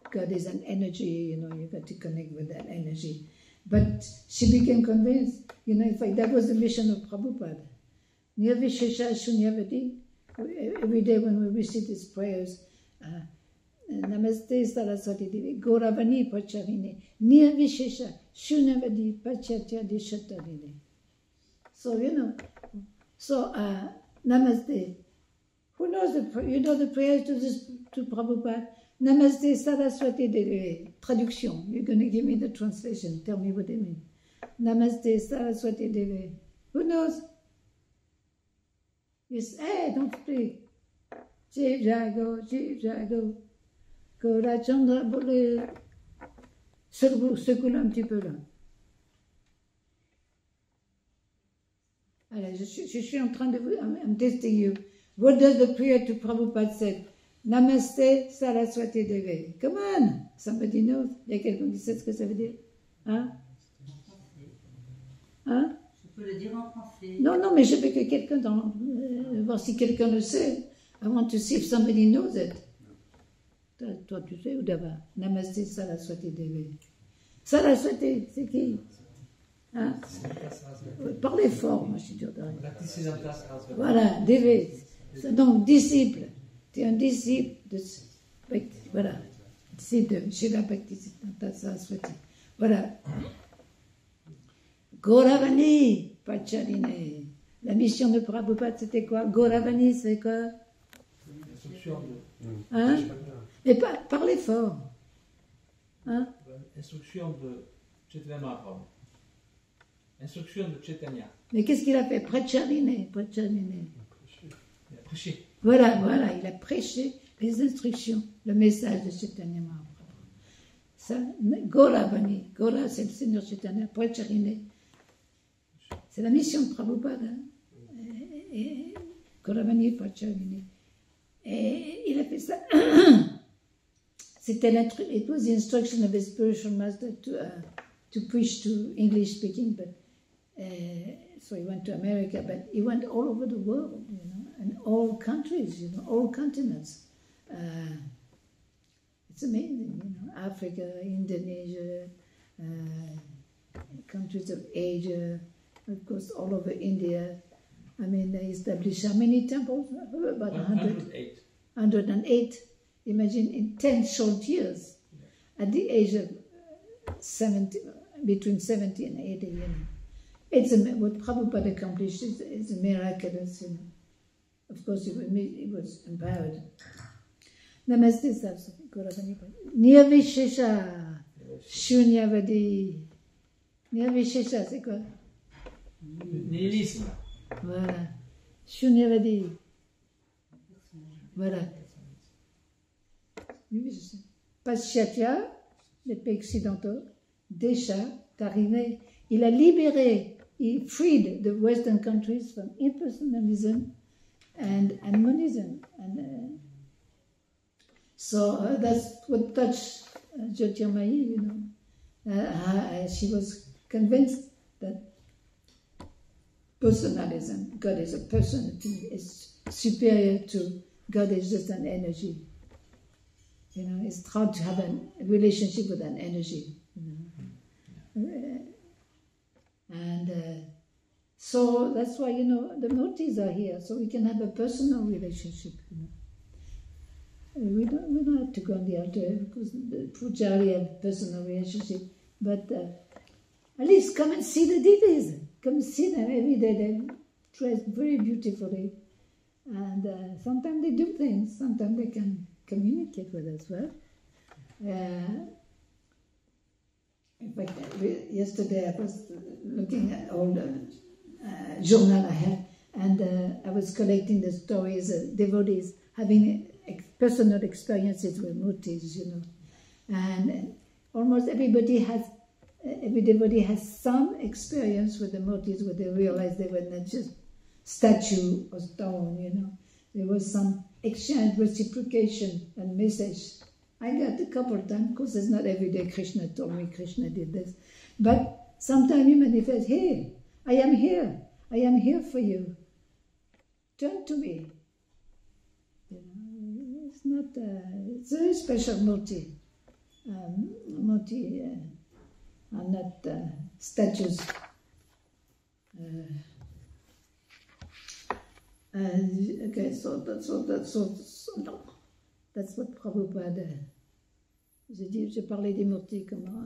Speaker 1: God is an energy, you got to connect with that energy. But she became convinced, in fact, that was the mission of Prabhupada. Nirvishesha Shunyavati. Every day when we recite these prayers, Namaste Saraswati Devi, Gauravani Pacharine, Nirvishesha Shunyavati Pachatya Dishatarine. So, Namaste. Who knows the prayers to Prabhupada? Namaste Saraswati Devi. Traduction. You're going to give me the translation. Tell me what they mean. Namaste Saraswati Devi. Who knows? Yes, hey, don't speak. Jiv Jago. Gaurachandra Bole. Secoue un petit peu là. Alors, je suis en train de vous. I'm testing you. What does the prayer to Prabhupada say? Namaste Saraswati Devi. Come on! Somebody knows. Il y a quelqu'un qui sait ce que ça veut dire? Hein?
Speaker 2: Je peux le dire en français.
Speaker 1: Non, mais je veux que quelqu'un voir si quelqu'un le sait. I want to see if somebody knows it. Toi, tu sais ou d'abord? Namaste Saraswati Devi. Saraswati, c'est qui? Hein? Parlez fort, moi je suis dur de rien. Voilà, Devi. Donc, disciple. Tu es un disciple de. Voilà. Disciple de Srila Bhaktisiddhanta Saraswati. Voilà. Gauravani Pacharine. La mission de Prabhupada, c'était quoi? Gauravani, c'est quoi?
Speaker 3: Instruction de.
Speaker 1: Hein? Mais parlez fort. Hein?
Speaker 3: Instruction de Chaitanya Mahaprabhu. Instruction de Chaitanya.
Speaker 1: Mais qu'est-ce qu'il a fait? Pacharine.
Speaker 3: Il a prêché.
Speaker 1: Voilà, il a prêché les instructions, le message de Chaitanya Mahaprabhu. Ça, Gauravani. Gaura, c'est le Seigneur Chaitanya. Pacharine. C'est la mission de Prabhupada. Et Gauravani Pacharine. Et il a fait ça. It was the instruction of his spiritual master to preach to English speaking, but so he went to America, but he went all over the world, and all countries, all continents. It's amazing, Africa, Indonesia, countries of Asia, of course, all over India. I mean, they established how many temples? About
Speaker 3: 108.
Speaker 1: 108. Imagine in 10 short years, at the age of 70, between 70 and 80, It's what Prabhupada accomplished is miraculous, Of course, he was empowered. Namaste Saraswati, Gauravani Pad. Nirvishesha, Shunyavadi. Nirvishesha, c'est quoi?
Speaker 3: Nihilisme.
Speaker 1: Voilà. Shunyavadi. Voilà. Paschatya, les pays occidentaux, Desha, d'arriver. Il a libéré, he freed the Western countries from impersonalism and monism. And so that's what touched Jyotirmayi, you know. She was convinced that personalism, God is a personality, is superior to God is just an energy. You know, it's hard to have a relationship with an energy. You know? And so that's why, you know, the Murtis are here, so we can have a personal relationship. You know? We don't have to go on the altar because the Pujari have a personal relationship, but at least come and see the deities. Come see them every day. They're dressed very beautifully, and sometimes they do things. Sometimes they can communicate with us well. In fact, yesterday I was looking at all the journal I had, and I was collecting the stories of devotees having personal experiences with Murtis, you know. And almost every devotee has some experience with the Murtis where they realized they were not just statue or stone, you know. There was some exchange, reciprocation, and message. I got a couple of times, of course it's not every day Krishna told me Krishna did this, but sometimes he manifests, hey, I am here for you. Turn to me. You know, it's not, it's a very special Murti. Murti are not statues. Okay, so that's what Prabhupada. J'ai parlé des Murtis, comment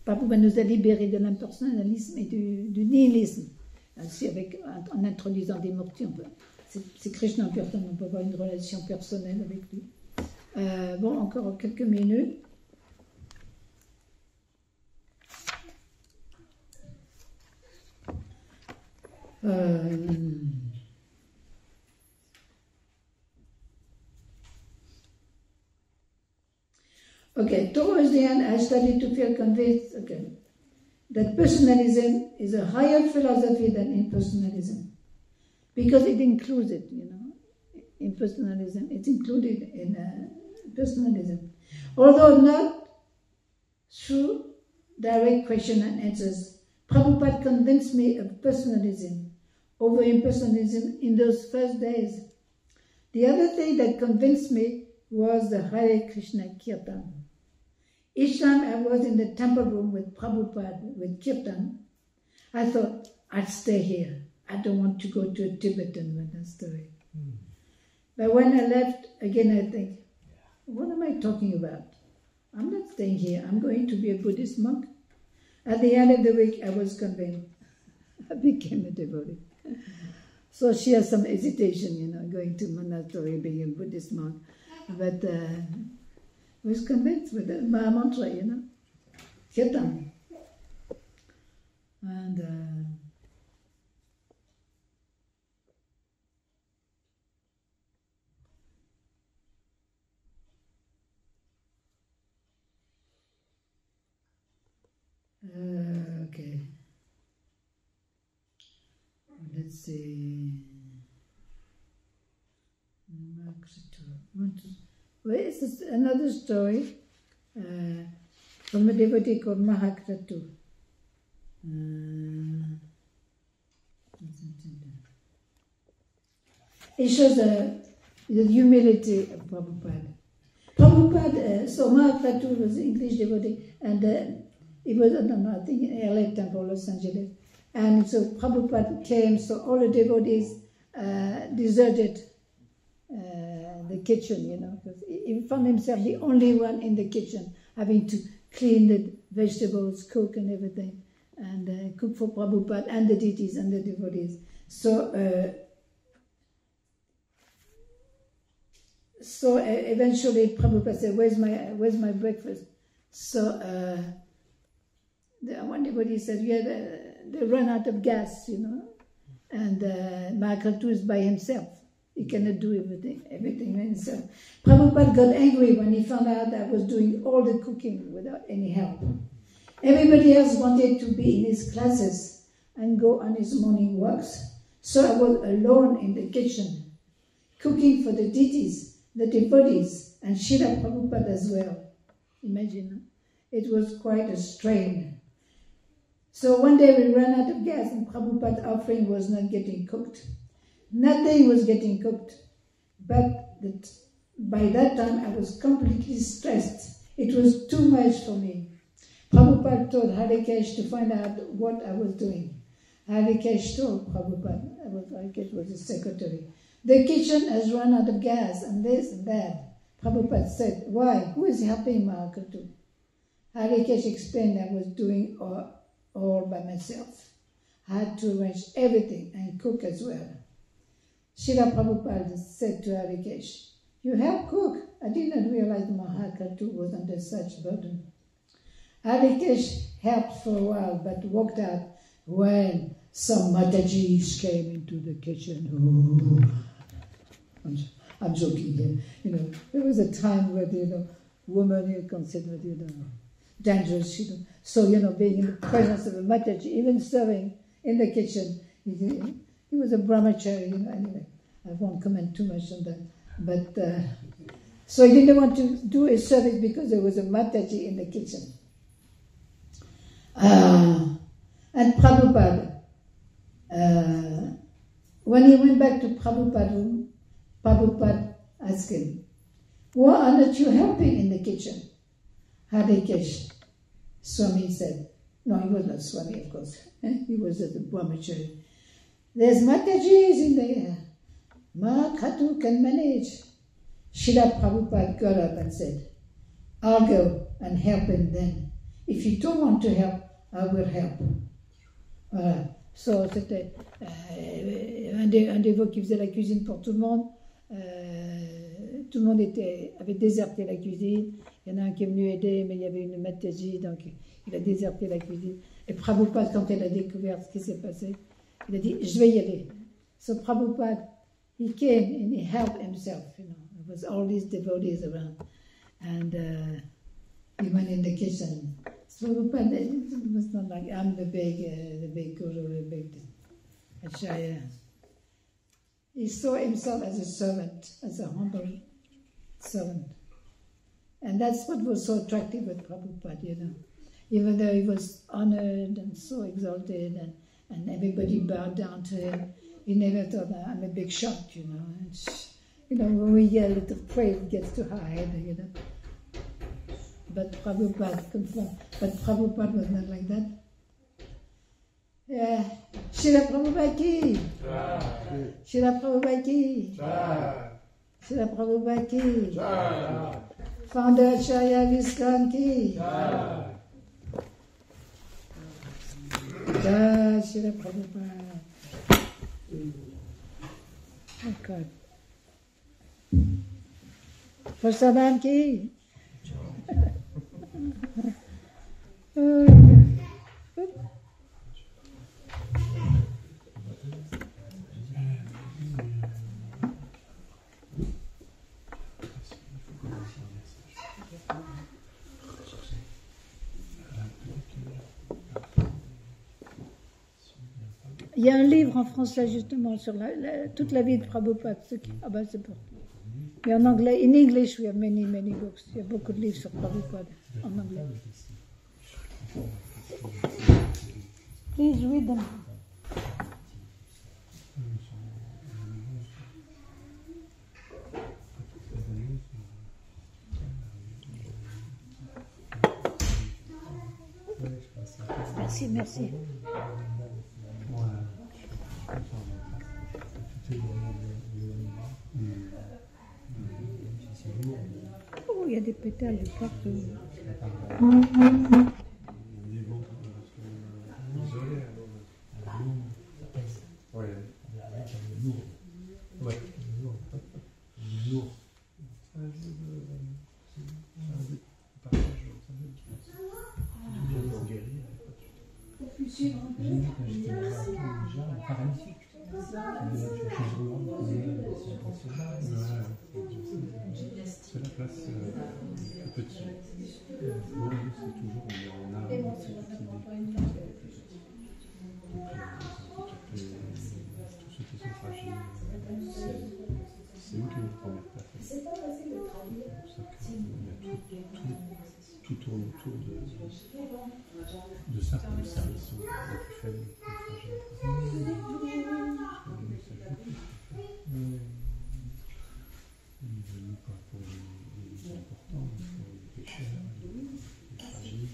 Speaker 1: Prabhupada nous a libérés de l'impersonnalisme et du nihilisme. Ainsi, en introduisant des Murtis, c'est Krishna en personne, on peut avoir une relation personnelle avec lui. Bon, encore quelques minutes. Okay, towards the end, I started to feel convinced, that personalism is a higher philosophy than impersonalism, because it includes it, you know. Impersonalism, it's included in personalism. Although not through direct question and answers, Prabhupada convinced me of personalism over impersonalism in those first days. The other thing that convinced me was the Hare Krishna Kirtan. Each time I was in the temple room with Prabhupada, with Kirtan, I thought, I'd stay here. I don't want to go to a Tibetan monastery. But when I left, again I think, what am I talking about? I'm not staying here. I'm going to be a Buddhist monk. At the end of the week, I was convinced. I became a devotee. So she has some hesitation, you know, going to monastery, being a Buddhist monk. But I was convinced with the Maha Mantra, you know, Kirtan. And okay. Let's see. Well, this is another story from a devotee called Mahakratu. It shows the humility of Prabhupada. Prabhupada, so Mahakratu was an English devotee, and he was, I don't know, I think in LA Temple, Los Angeles. And so Prabhupada came, so all the devotees deserted the kitchen, you know, because he found himself the only one in the kitchen, having to clean the vegetables, cook and everything, and cook for Prabhupada and the deities and the devotees. So so eventually Prabhupada said, where's my breakfast? So one devotee said, yeah, they run out of gas, you know, and Mahaprabhu is by himself. He cannot do everything by himself. Prabhupada got angry when he found out that I was doing all the cooking without any help. Everybody else wanted to be in his classes and go on his morning walks. So I was alone in the kitchen, cooking for the deities, the devotees, and Srila Prabhupada as well. Imagine, it was quite a strain. So one day we ran out of gas and Prabhupada's offering was not getting cooked. Nothing was getting cooked. But by that time I was completely stressed. It was too much for me. Prabhupada told Harikesh to find out what I was doing. Harikesh told Prabhupada, Harikesh was his secretary, the kitchen has run out of gas and this and that. Prabhupada said, why? Who is helping Mahaprabhu? Harikesh explained I was doing all by myself. I had to arrange everything and cook as well. Srila Prabhupada said to Harikesh, you help cook? I did not realize Mahaprabhu was under such burden. Harikesh helped for a while but walked out when some Matajis came into the kitchen. I'm joking here. You know, there was a time where, women are considered, dangerous, So, being in the presence of a Mataji, even serving in the kitchen, he was a brahmachari, anyway. I won't comment too much on that. But, so he didn't want to do his service because there was a Mataji in the kitchen. And Prabhupada, when he went back to Prabhupada, Prabhupada asked him, why are not you helping in the kitchen? Harikesh, Swami said, no, he was not Swami, of course. He was at the brahmachari. There's Matajis in there. Mahaprabhu can manage. Srila Prabhupada got up and said, I'll go and help him then. If you don't want to help, I will help. Voilà. So, c'était un dévot qui faisait la cuisine pour tout le monde. Tout le monde avait déserté la cuisine. Il y en a un qui est venu aider, mais il y avait une Mataji, donc il a déserté la cuisine. Et Prabhupada, quand elle a découvert ce qui s'est passé, il a dit, je vais y aller. So Prabhupada, he came and he helped himself, There was all these devotees around. And he went in the kitchen. So Prabhupada, it was not like, I'm the big guru, the big acharya. He saw himself as a servant, as a humble servant. And that's what was so attractive with Prabhupada, Even though he was honored and so exalted and everybody bowed down to him, he never thought, I'm a big shot, when we yell, the praise gets too high, But Prabhupada was not like that. Yeah. Srila Prabhupada ki. Srila Prabhupada ki. Srila Prabhupada ki. Founder Acharya Viskan ki. Jai Srila Prabhupada. Oh God. Prasadam ki. Il y a un livre en français justement sur toute la vie de Prabhupada. C'est pour. Mais en anglais, in English, we have many books. Il y a beaucoup de livres sur Prabhupada en anglais. Please read them. Merci. Oh, il y a des pétales partout.
Speaker 3: Enfin, magnifique. C'est impressionnant.
Speaker 4: C'est la place petite. Moi, c'est toujours on a cette idée. Tous ceux qui sont fragiles, c'est eux qui ont la première place. C'est pour ça qu'il y a tout tourne autour de ça pour le service aux plus faibles, aux plus fragiles. Il ne veut pas pour les importants, pour les pécheurs, les fragiles,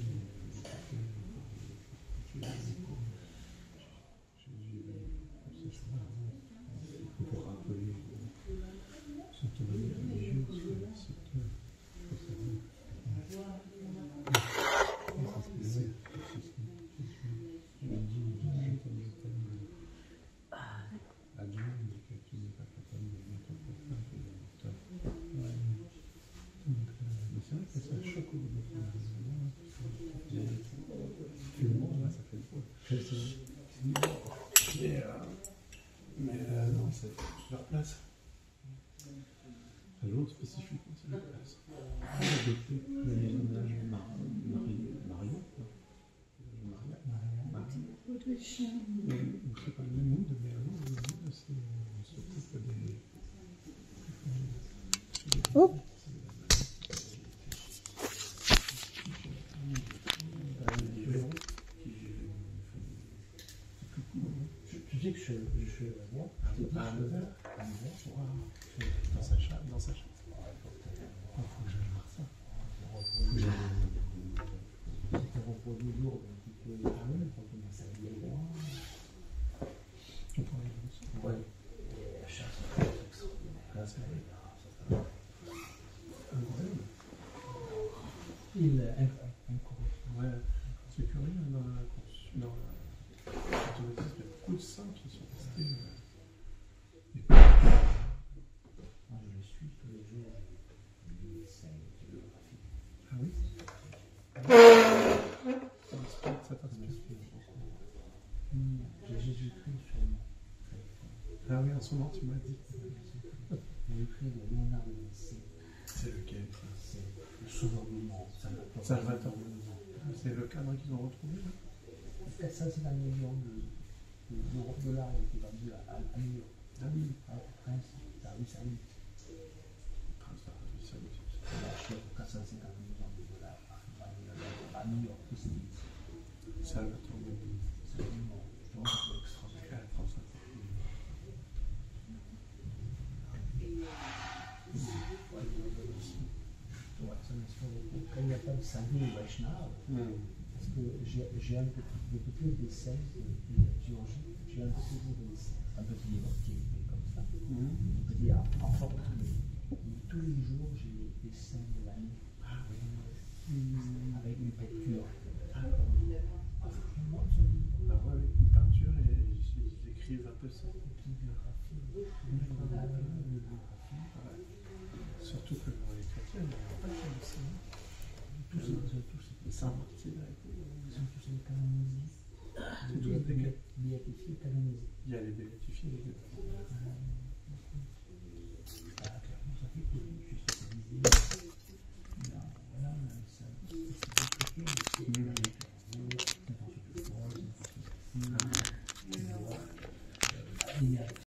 Speaker 4: les pauvres, Jésus est venu pour ces choses-là. Il faut pour rappeler son autonomie religieuse, c'est que faut savoir. Il dit, comme je t'aime, à Dieu, il dit que tu n'es pas capable d'aimer ton prochain, tu es un tort. Mais c'est vrai que ça choque au bout de ça fait mais non, c'est leur place. Un jour spécifiquement, c'est leur place. Adopté le personnage Mario. C'est pas le même mood, mais alors le mood, c'est on s'occupe des.
Speaker 1: Oh.
Speaker 3: Tu dis que je vois.
Speaker 4: Dans sa chatte. Il faut que j'aille voir ça.
Speaker 3: C'est un repos du jour, un petit peu quand on commence à bien voir.
Speaker 4: On pourrait aller voir ça.
Speaker 3: Ouais. La chasse, c'est extraordinaire.
Speaker 4: Incroyable.
Speaker 3: Il est incroyable.
Speaker 4: Ouais, c'est curieux dans la course. Il y a beaucoup de saints qui sont restés.
Speaker 3: Moi, je le suis tous les jours. Il essaye de photographier.
Speaker 4: Ah oui. Ça t'inspire.
Speaker 3: J'ai Jésus-Christ sur moi.
Speaker 4: Ah oui, en ce moment, tu m'as dit.
Speaker 3: Jésus-Christ de Léonard de Vinci.
Speaker 4: C'est lequel ça?
Speaker 3: C'est le sauveur du monde.
Speaker 4: Salvatore. C'est le cadre qu'ils ont retrouvé là?
Speaker 3: 450 millions de dollars ont été vendus à New York.
Speaker 4: Ah oui.
Speaker 3: Prince d'Arabie Saoudite.
Speaker 4: Prince d'Arabie Saoudite.
Speaker 3: Il a acheté pour 450 millions de dollars à New York.
Speaker 4: Salvatore.
Speaker 3: C'est extraordinaire.
Speaker 4: 450.
Speaker 3: Ouais, ça m'inspire beaucoup. Quand il n'y a pas de sadhu ou Vaishnava, parce que j'ai un peu des scènes de Géorgie, j'ai un petit livre qui est comme ça. Un petit en format, mais tous les jours j'ai des scènes de l'année.
Speaker 4: Ah oui.
Speaker 3: Avec une peinture.
Speaker 4: Ah ouais, une peinture et ils écrivent un peu ça. Surtout que dans les chrétiens, il n'y a pas de ça. Tous saint martyrs.
Speaker 3: Ils sont tous canonisés.
Speaker 4: C'est tous des
Speaker 3: béatifiés, canonisés.
Speaker 4: Il y a les béatifiés, les deux.
Speaker 3: Clairement, ça fait que je suis spécialisé. Voilà, ça c'est